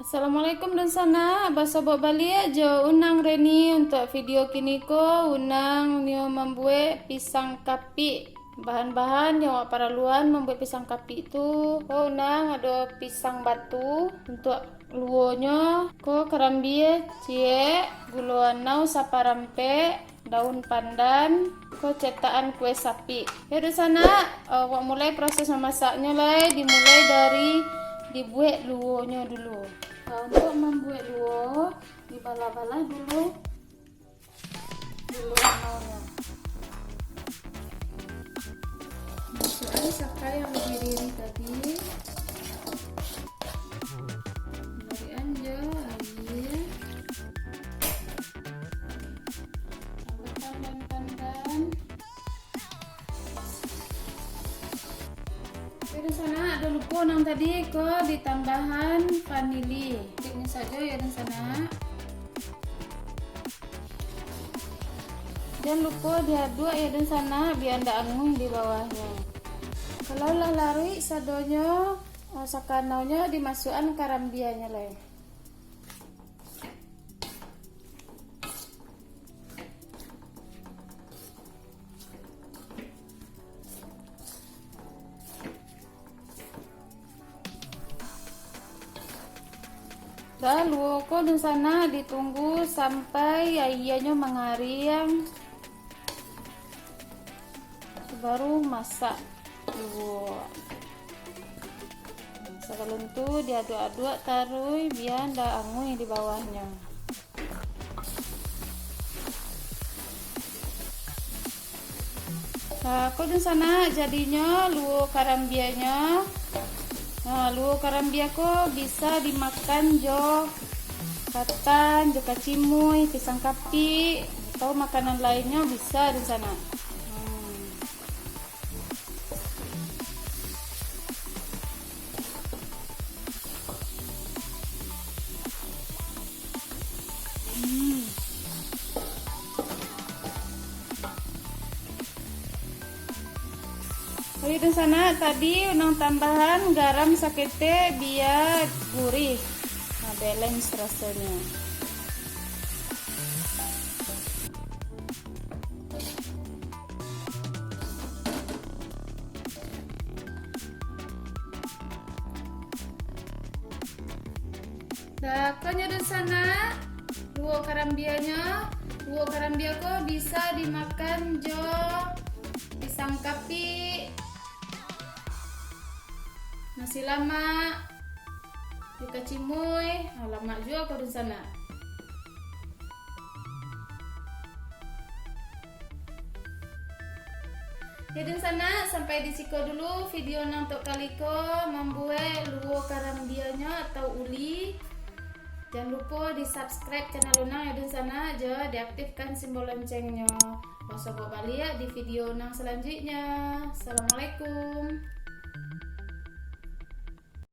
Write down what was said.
Assalamualaikum dan sana basobok balik jo unang reni untuk video kini ko unang nio membuat pisang kapi. Bahan-bahan yang para luan membuat pisang kapi itu unang ada pisang batu untuk luonya ko kerambie cie gula anau saparampe daun pandan ko cetakan kue sapi. Ya di sana mulai proses memasaknya lah, dimulai dari dibuat luonya dulu. Untuk membuat luo dibala-bala dulu anaunya. Masukkan sakai yang berdiri tadi. Dari anja air. Tambahkan daun pandan. Di sana ada lupa nang tadi ke ditambahan vanili. Ini saja ya di sana. Jangan lupa diaduk ya di sana biar ndak angung di bawahnya. Kalau lah lari sadonya sakanaunya dimasukkan karambianya lah. Lalu kok di sana ditunggu sampai ianya mengering, baru masak dulu. Sebelum itu diaduk-aduk taruh biar ndak angung di bawahnya. Nah, kok di sana jadinya luo karambianya. Nah, luo karambia ko bisa dimakan jo katan, jo kacimui, pisang kapi, atau makanan lainnya bisa di sana. Jadi di sana tadi unang tambahan garam sakete biar gurih, nah balance rasanya. Nah, kanya di sana luo karambianya, luo karambia ko bisa dimakan jo pisang kapi, nasi lemak, ikan cimui, lemak juga kok di sana. Jadi sana sampai di siko dulu video untuk kaliko membuat luo karambianya atau uli. Jangan lupa di subscribe channel Unang ya di sana aja, diaktifkan simbol loncengnya. Mau balik ya di video Unang selanjutnya. Assalamualaikum.